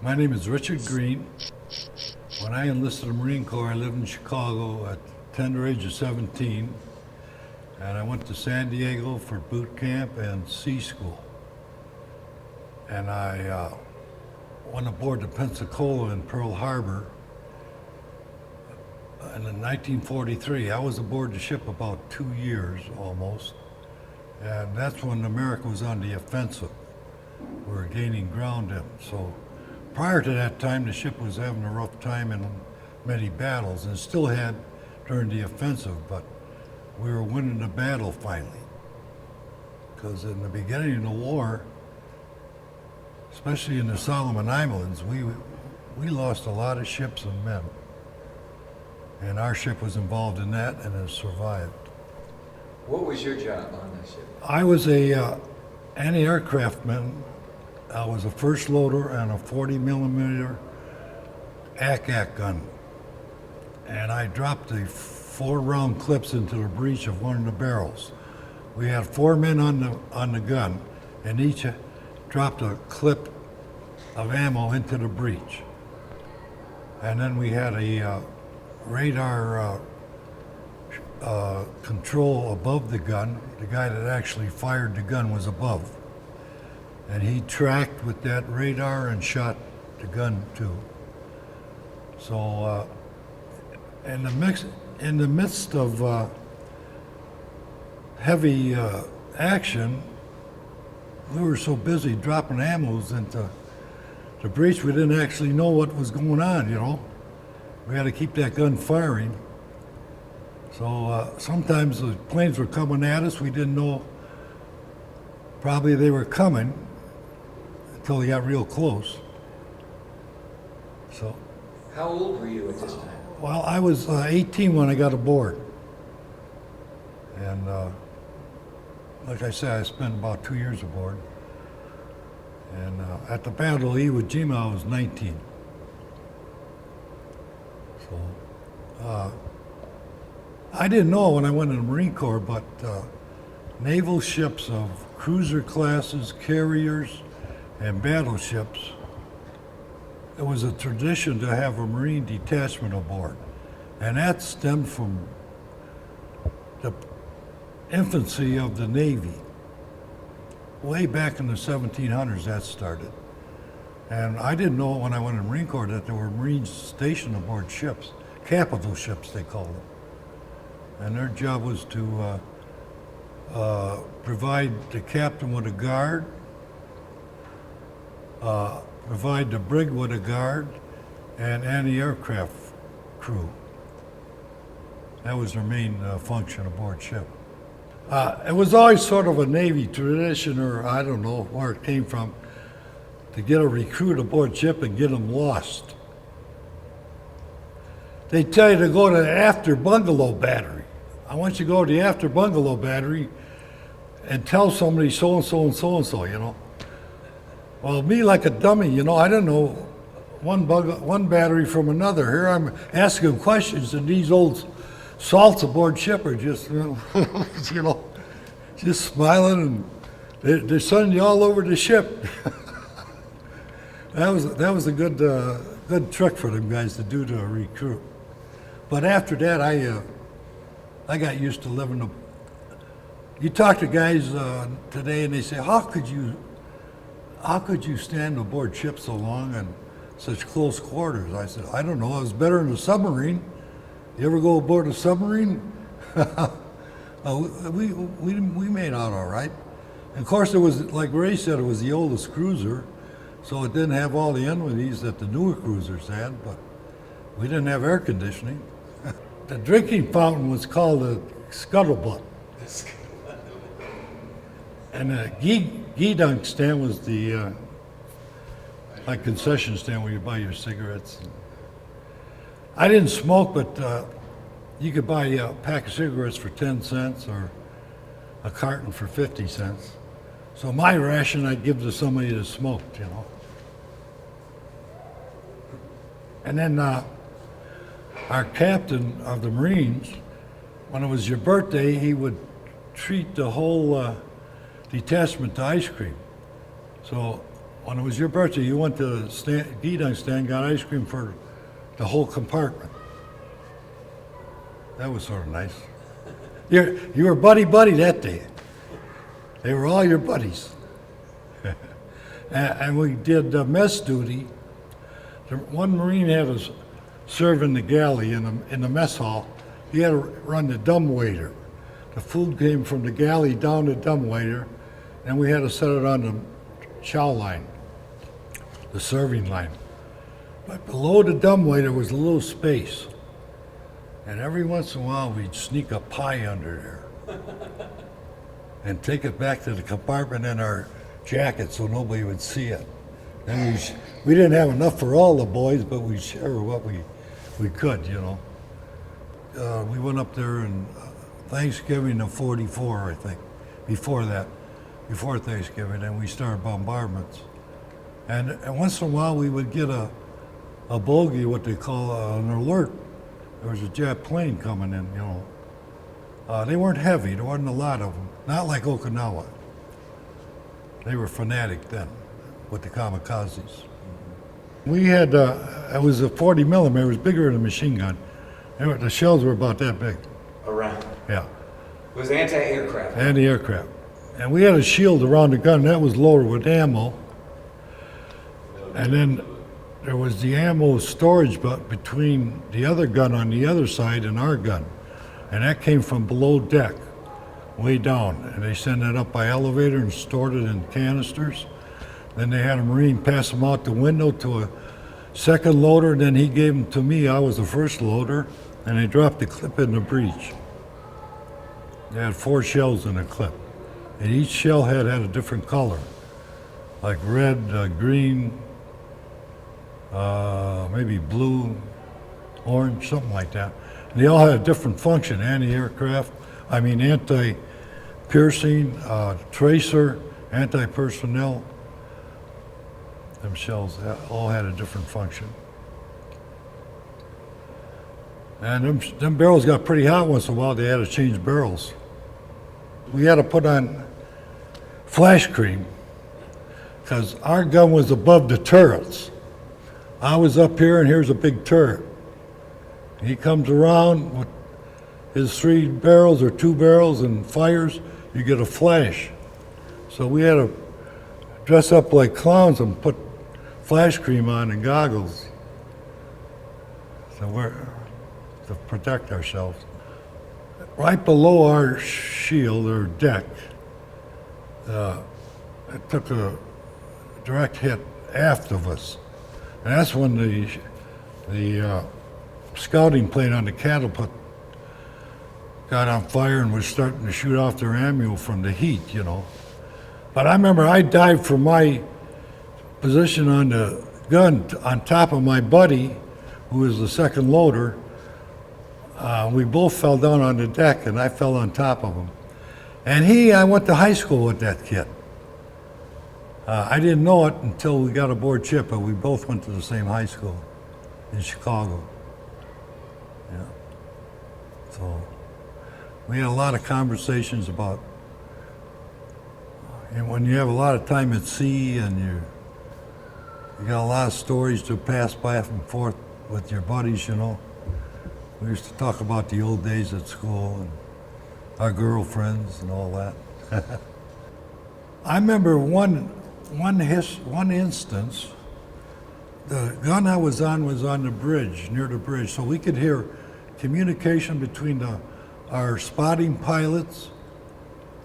My name is Richard Green. When I enlisted in the Marine Corps, I lived in Chicago at the tender age of 17, and I went to San Diego for boot camp and sea school. And I went aboard the Pensacola in Pearl Harbor. And in 1943, I was aboard the ship about 2 years almost, and that's when America was on the offensive. We were gaining ground in. So prior to that time, the ship was having a rough time in many battles, and still had during the offensive, but we were winning the battle finally. Because in the beginning of the war, especially in the Solomon Islands, we lost a lot of ships and men. And our ship was involved in that and has survived. What was your job on that ship? I was a anti-aircraftman. I was a first loader on a 40 millimeter ACAC gun. And I dropped the 4-round clips into the breech of one of the barrels. We had 4 men on the gun, and each dropped a clip of ammo into the breech. And then we had a radar control above the gun. The guy that actually fired the gun was above. And he tracked with that radar and shot the gun too. So in the midst of heavy action, we were so busy dropping ammos into the breech, we didn't actually know what was going on, you know. We had to keep that gun firing. So sometimes the planes were coming at us. We didn't know probably they were coming until they got real close. So. How old were you at this time? Well, I was 18 when I got aboard. And like I said, I spent about 2 years aboard. And at the Battle of Iwo Jima, I was 19. So, I didn't know when I went in the Marine Corps, but naval ships of cruiser classes, carriers, and battleships, it was a tradition to have a Marine detachment aboard. And that stemmed from the infancy of the Navy. Way back in the 1700s, that started. And I didn't know when I went in the Marine Corps that there were Marines stationed aboard ships, capital ships they called them. And their job was to provide the captain with a guard, provide the brig with a guard, and anti-aircraft crew. That was their main function aboard ship. It was always sort of a Navy tradition, or I don't know where it came from, to get a recruit aboard ship and get them lost. They tell you to go to the after bungalow battery. I want you to go to the after bungalow battery and tell somebody so-and-so and so-and-so, you know. Well, me like a dummy, you know, I don't know one battery from another. Here I'm asking questions, and these old salts aboard ship are just, you know, just smiling, and they're sending you all over the ship. That was a good trick for them guys to do to a recruit. But after that, I got used to living. You talk to guys today, and they say, "How could you stand aboard ship so long and such close quarters?" I said, "I don't know. It was better in a submarine. You ever go aboard a submarine?" We made out all right. And of course, it was, like Ray said, it was the oldest cruiser, so it didn't have all the amenities that the newer cruisers had, but we didn't have air conditioning. The drinking fountain was called a scuttlebutt. And the Gee-Dunk stand was the like concession stand where you buy your cigarettes. I didn't smoke, but you could buy a pack of cigarettes for 10 cents or a carton for 50 cents. So my ration I'd give to somebody that smoked, you know. And then our captain of the Marines, when it was your birthday, he would treat the whole detachment to ice cream. So when it was your birthday, you went to the Gedang stand, got ice cream for the whole compartment. That was sort of nice. You were buddy-buddy that day. They were all your buddies. And we did mess duty. One Marine had us serve in the galley in the mess hall. He had to run the dumbwaiter. The food came from the galley down the dumbwaiter, and we had to set it on the chow line, the serving line. But below the dumbwaiter was a little space. And every once in a while, we'd sneak a pie under there and take it back to the compartment in our jacket so nobody would see it. And we didn't have enough for all the boys, but we shared what we could, you know. We went up there in Thanksgiving of '44, I think, before Thanksgiving, and we started bombardments. And once in a while, we would get a bogey, what they call an alert. There was a Jap plane coming in, you know. They weren't heavy. There wasn't a lot of them. Not like Okinawa. They were fanatic then with the kamikazes. We had, it was a 40 millimeter. It was bigger than a machine gun. The shells were about that big. Around. Yeah. It was anti-aircraft. Anti-aircraft. And we had a shield around the gun. That was loaded with ammo. And then there was the ammo storage between the other gun on the other side and our gun. And that came from below deck, way down. And they sent it up by elevator and stored it in canisters. Then they had a Marine pass them out the window to a second loader. And then he gave them to me. I was the first loader. And they dropped the clip in the breech. They had 4 shells in a clip. And each shell had a different color, like red, green, maybe blue, orange, something like that. And they all had a different function, anti-piercing, tracer, anti-personnel. Them shells all had a different function. And them barrels got pretty hot once in a while. They had to change barrels. We had to put on flash cream because our gun was above the turrets. I was up here and here's a big turret. He comes around with his 3 barrels or 2 barrels and fires, you get a flash. So we had to dress up like clowns and put flash cream on and goggles to protect ourselves. Right below our shield or deck, it took a direct hit aft of us. And that's when the scouting plane on the catapult got on fire and was starting to shoot off their ammo from the heat, you know. But I remember I dived from my position on the gun on top of my buddy, who was the second loader. We both fell down on the deck, and I fell on top of him. And I went to high school with that kid. I didn't know it until we got aboard ship, but we both went to the same high school in Chicago. Yeah. So we had a lot of conversations about, and when you have a lot of time at sea and you got a lot of stories to pass back and forth with your buddies, you know. We used to talk about the old days at school and our girlfriends and all that. I remember one instance. The gun I was on the bridge, near the bridge, so we could hear communication between our spotting pilots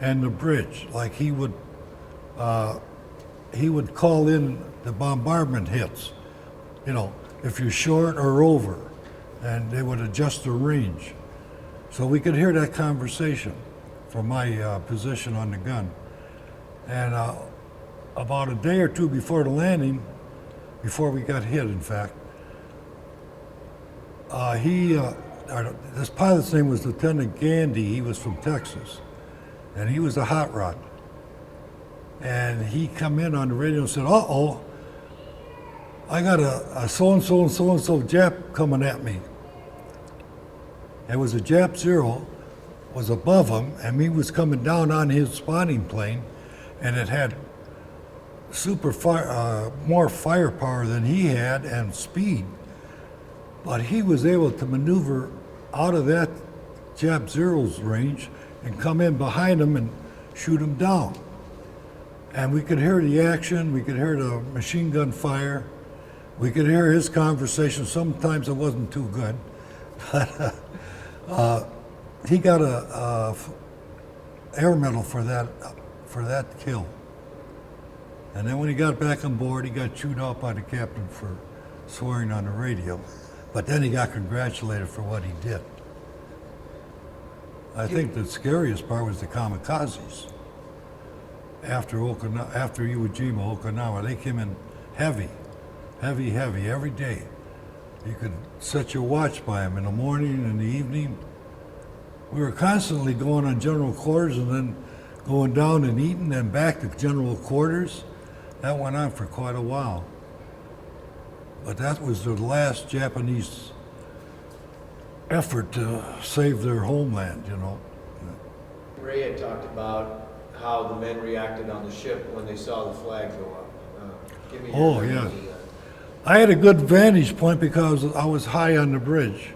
and the bridge. Like he would call in the bombardment hits, you know, if you're short or over, and they would adjust the range. So we could hear that conversation from my position on the gun. And about a day or two before the landing, before we got hit, in fact, this pilot's name was Lieutenant Gandy. He was from Texas, and he was a hot rod. And he come in on the radio and said, "Uh-oh, I got a so-and-so and so-and-so Jap coming at me." It was a Jap Zero, was above him, and he was coming down on his spotting plane, and it had more firepower than he had and speed, but he was able to maneuver out of that Jap Zero's range and come in behind him and shoot him down. And we could hear the action, we could hear the machine gun fire, we could hear his conversation. Sometimes it wasn't too good, but he got a air medal for that kill. And then when he got back on board, he got chewed out by the captain for swearing on the radio. But then he got congratulated for what he did. I think the scariest part was the kamikazes. After Iwo Jima, Okinawa, they came in heavy every day. You could set your watch by them in the morning and in the evening. We were constantly going on general quarters and then going down and eating and back to general quarters. That went on for quite a while. But that was the last Japanese effort to save their homeland, you know. Ray had talked about how the men reacted on the ship when they saw the flag go up. Give me your Oh, memories yeah. of that. I had a good vantage point because I was high on the bridge.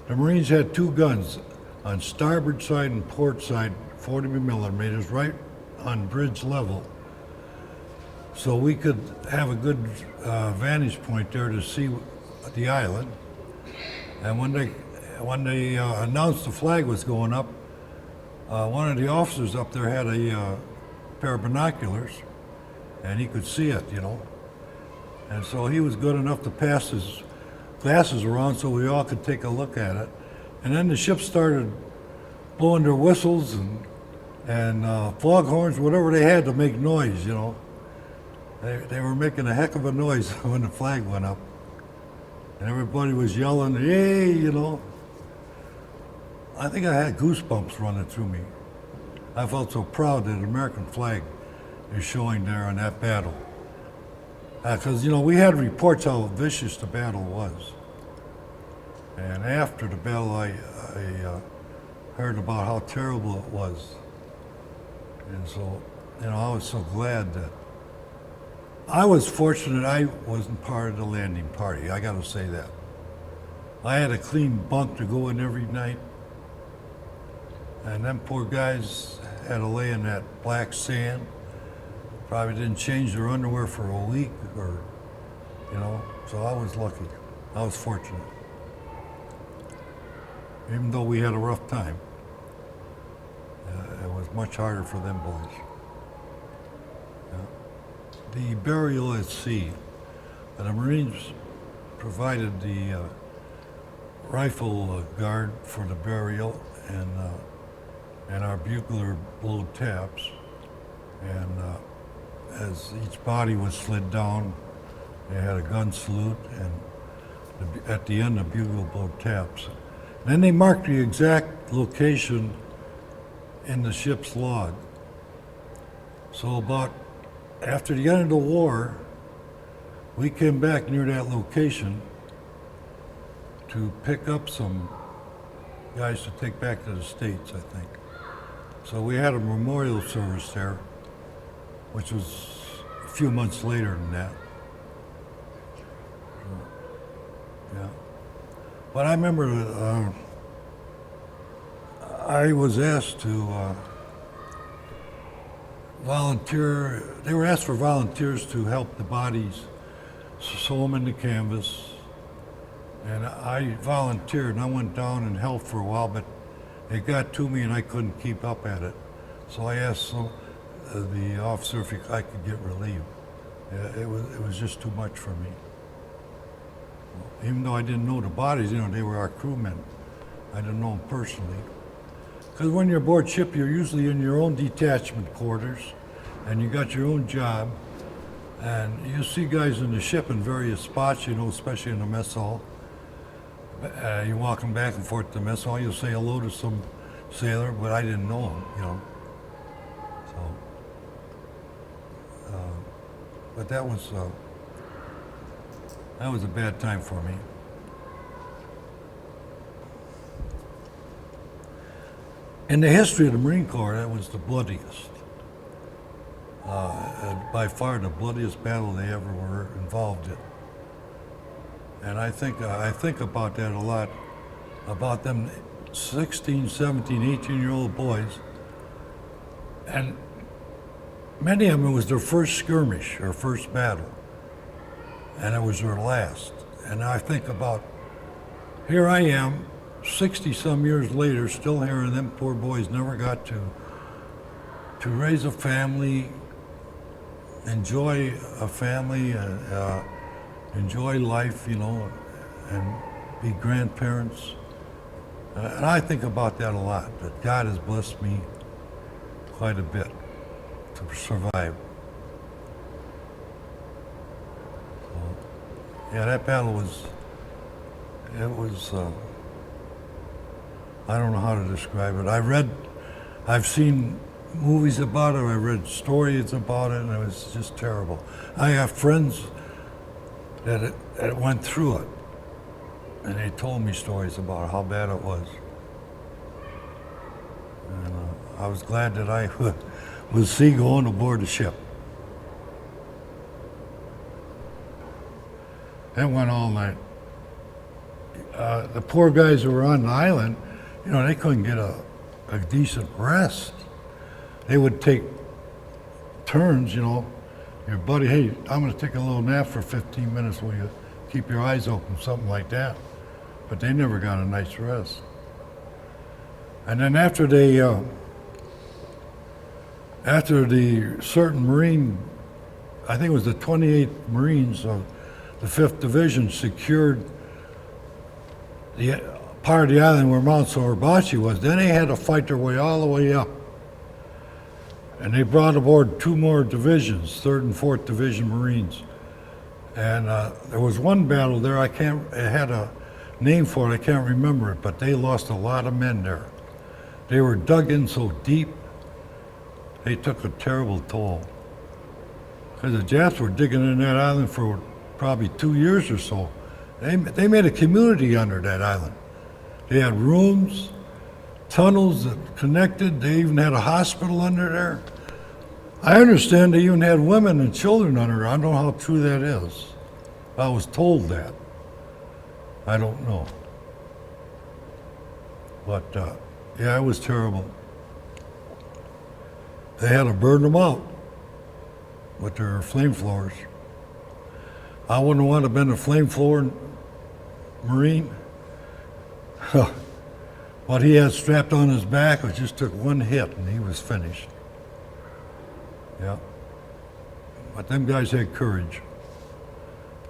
The Marines had two guns on starboard side and port side, 40 millimeters, right on bridge level. So we could have a good vantage point there to see the island. And when they announced the flag was going up, one of the officers up there had a pair of binoculars, and he could see it, you know. And so he was good enough to pass his glasses around so we all could take a look at it. And then the ship started blowing their whistles and foghorns, whatever they had to make noise, you know. They were making a heck of a noise when the flag went up. And everybody was yelling, yay, you know. I think I had goosebumps running through me. I felt so proud that the American flag is showing there in that battle. Because, you know, we had reports how vicious the battle was. And after the battle, I heard about how terrible it was. And so, you know, I was so glad that I was fortunate I wasn't part of the landing party. I got to say that. I had a clean bunk to go in every night. And them poor guys had to lay in that black sand. Probably didn't change their underwear for a week or, you know, so I was lucky. I was fortunate. Even though we had a rough time, it was much harder for them boys. Yeah. The burial at sea, the Marines provided the rifle guard for the burial, and our bugler blew taps, and as each body was slid down, they had a gun salute, and at the end the bugle blew taps. Then they marked the exact location in the ship's log. So about after the end of the war, we came back near that location to pick up some guys to take back to the States, I think. So we had a memorial service there, which was a few months later than that. Yeah. But I remember I was asked to volunteer. They were asked for volunteers to help the bodies sew them into canvas. And I volunteered, and I went down and helped for a while, but it got to me and I couldn't keep up at it. So I asked the officer if I could get relieved. It was just too much for me. Even though I didn't know the bodies, you know, they were our crewmen. I didn't know them personally. Because when you're aboard ship, you're usually in your own detachment quarters, and you got your own job. And you see guys in the ship in various spots, you know, especially in the mess hall. You're walking back and forth to the mess hall, you'll say hello to some sailor, but I didn't know him, you know. So, but that was a bad time for me. In the history of the Marine Corps, that was the bloodiest. by far the bloodiest battle they ever were involved in. And I think about that a lot, about them 16, 17, 18-year-old boys. And many of them, it was their first skirmish or first battle. And it was their last. And I think about, here I am, 60-some years later, still hearing them poor boys never got to raise a family, enjoy a family, enjoy life, you know, and be grandparents. And I think about that a lot, that God has blessed me quite a bit to survive. So, yeah, that battle was, I don't know how to describe it. I've seen movies about it, I read stories about it, and it was just terrible. I have friends that went through it, and they told me stories about how bad it was. And I was glad that I was see going aboard the ship. It went all night. The poor guys who were on the island, you know, they couldn't get a decent rest. They would take turns, you know. Your buddy, hey, I'm going to take a little nap for 15 minutes. Will you keep your eyes open? Something like that. But they never got a night's rest. And then after the certain Marine, I think it was the 28th Marines of the 5th Division secured the part of the island where Mount Suribachi was, then they had to fight their way all the way up. And they brought aboard 2 more divisions, 3rd and 4th Division Marines. And there was one battle there, it had a name for it, I can't remember it, but they lost a lot of men there. They were dug in so deep, they took a terrible toll. Because the Japs were digging in that island for probably 2 years or so. They made a community under that island. They had rooms, tunnels that connected. They even had a hospital under there. I understand they even had women and children under there. I don't know how true that is. I was told that. I don't know. But yeah, it was terrible. They had to burn them out with their flamethrowers. I wouldn't want to have been a flamethrower Marine. What he had strapped on his back, it just took one hit and he was finished. Yeah. But them guys had courage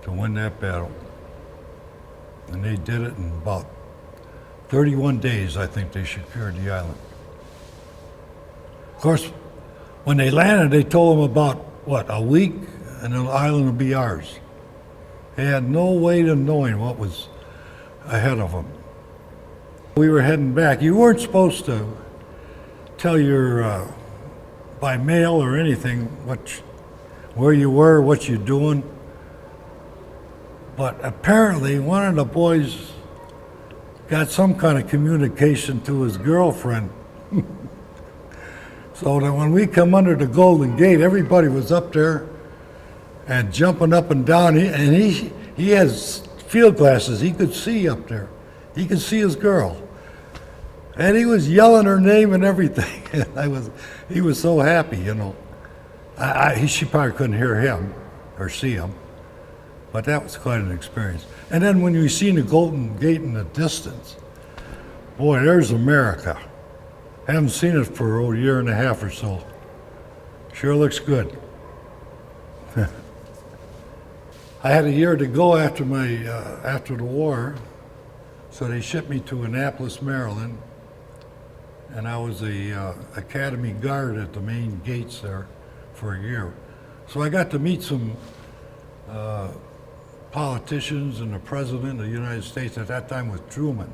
to win that battle. And they did it in about 31 days, I think they secured the island. Of course, when they landed, they told them about, what, a week, and the island would be ours. They had no way of knowing what was ahead of them. We were heading back. You weren't supposed to tell your, by mail or anything, where you were, what you're doing. But apparently one of the boys got some kind of communication to his girlfriend. So that when we come under the Golden Gate, everybody was up there and jumping up and down. He has field glasses. He could see up there. He could see his girl. And he was yelling her name and everything. And he was so happy, you know. She probably couldn't hear him or see him. But that was quite an experience. And then when you seen the Golden Gate in the distance, boy, there's America. Haven't seen it for a year and a half or so. Sure looks good. I had a year to go after the war, so they shipped me to Annapolis, Maryland, and I was a academy guard at the main gates there for a year. So I got to meet some politicians, and the president of the United States at that time was Truman.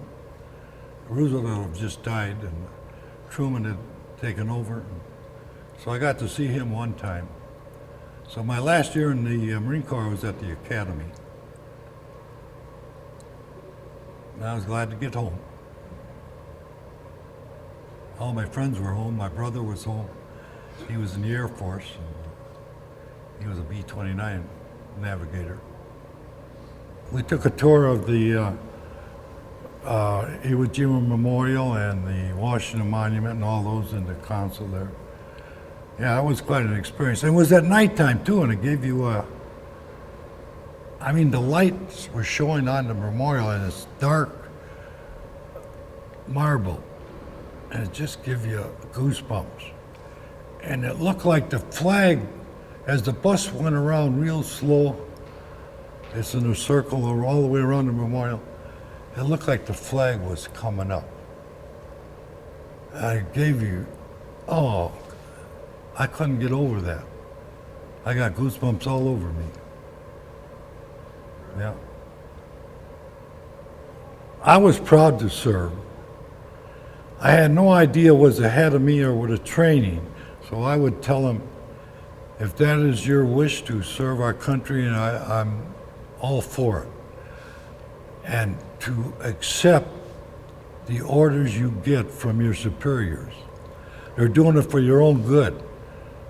Roosevelt had just died, and Truman had taken over. So I got to see him one time. So my last year in the Marine Corps, I was at the academy. And I was glad to get home. All my friends were home. My brother was home. He was in the Air Force. And He was a B-29 navigator. We took a tour of the Iwo Jima Memorial and the Washington Monument and all those in the council there. Yeah, that was quite an experience. And it was at nighttime too, and it gave you I mean, the lights were showing on the memorial and it's dark marble, and it just gives you goosebumps. And it looked like the flag, as the bus went around real slow, it's in a circle all the way around the memorial, it looked like the flag was coming up. I gave you, oh, I couldn't get over that. I got goosebumps all over me. Yeah. I was proud to serve. I had no idea what was ahead of me or with the training, so I would tell them, if that is your wish to serve our country, and I'm all for it. And to accept the orders you get from your superiors. They're doing it for your own good,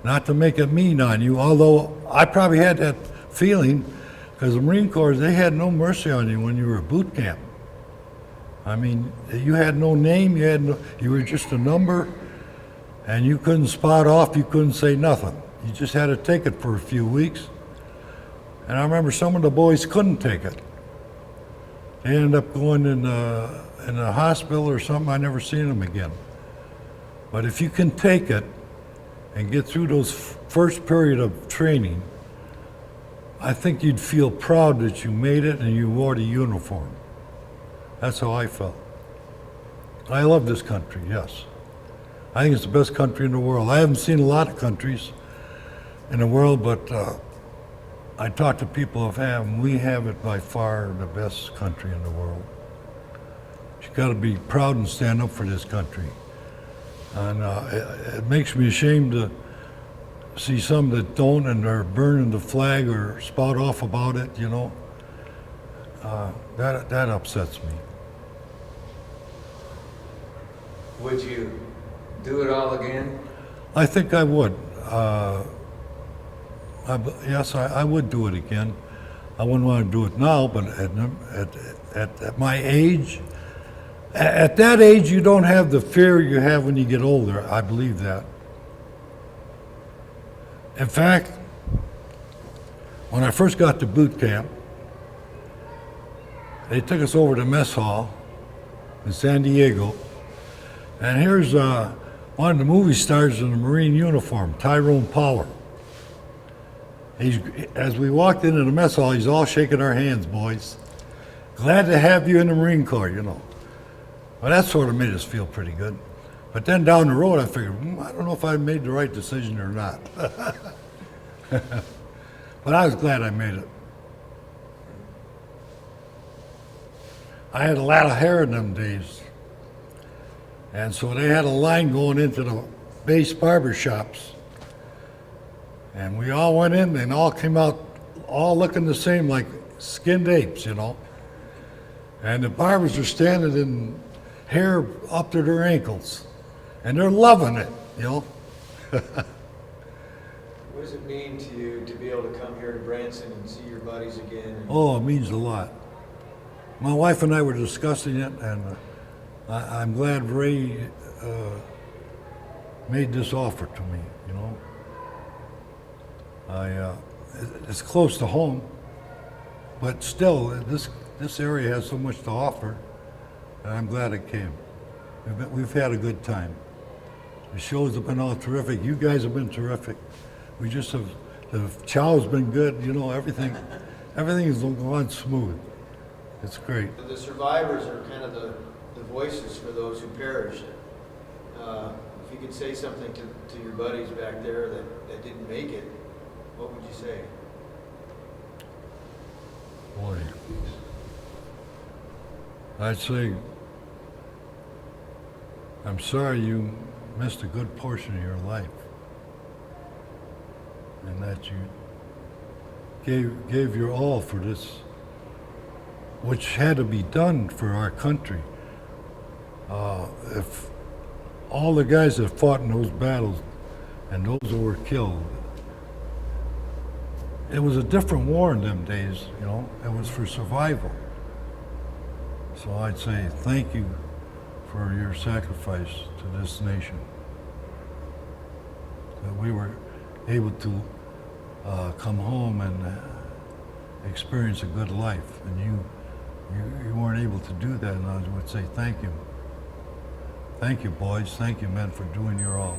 not to make it mean on you, although I probably had that feeling, because the Marine Corps, they had no mercy on you when you were at boot camp. I mean, you had no name, you were just a number, and you couldn't spot off, you couldn't say nothing. You just had to take it for a few weeks. And I remember some of the boys couldn't take it. They ended up going in a hospital or something. I never seen them again. But if you can take it and get through those first period of training, I think you'd feel proud that you made it and you wore the uniform. That's how I felt. I love this country, yes. I think it's the best country in the world. I haven't seen a lot of countries in the world, but I talk to people who have, and we have it by far the best country in the world. You got to be proud and stand up for this country. And it makes me ashamed to see some that don't and are burning the flag or spout off about it, you know. That upsets me. Would you do it all again? I think I would. Yes, I would do it again. I wouldn't want to do it now, but at my age, at that age, you don't have the fear you have when you get older. I believe that. In fact, when I first got to boot camp, they took us over to mess hall in San Diego, and here's one of the movie stars in a Marine uniform, Tyrone Power. As we walked into the mess hall, he's all shaking our hands, boys. Glad to have you in the Marine Corps, you know. Well, that sort of made us feel pretty good. But then down the road, I figured, I don't know if I made the right decision or not. But I was glad I made it. I had a lot of hair in them days. And so they had a line going into the base barber shops. And we all went in and all came out all looking the same, like skinned apes, you know. And the barbers are standing in hair up to their ankles. And they're loving it, you know. What does it mean to you to be able to come here to Branson and see your buddies again? Oh, it means a lot. My wife and I were discussing it, and I'm glad Ray made this offer to me, you know. It's close to home, but still, this area has so much to offer, and I'm glad it came. We've had a good time. The shows have been all terrific. You guys have been terrific. We just have, the chow's been good, you know, everything has gone smooth. It's great. The survivors are kind of the voices for those who perished. If you could say something to your buddies back there that didn't make it, what would you say? Boy, I'd say, I'm sorry you missed a good portion of your life, and that you gave your all for this, which had to be done for our country. If all the guys that fought in those battles and those who were killed, it was a different war in them days, you know. It was for survival. So I'd say thank you for your sacrifice to this nation. That we were able to come home and experience a good life, and you weren't able to do that, and I would say thank you. Thank you, boys. Thank you, men, for doing your all.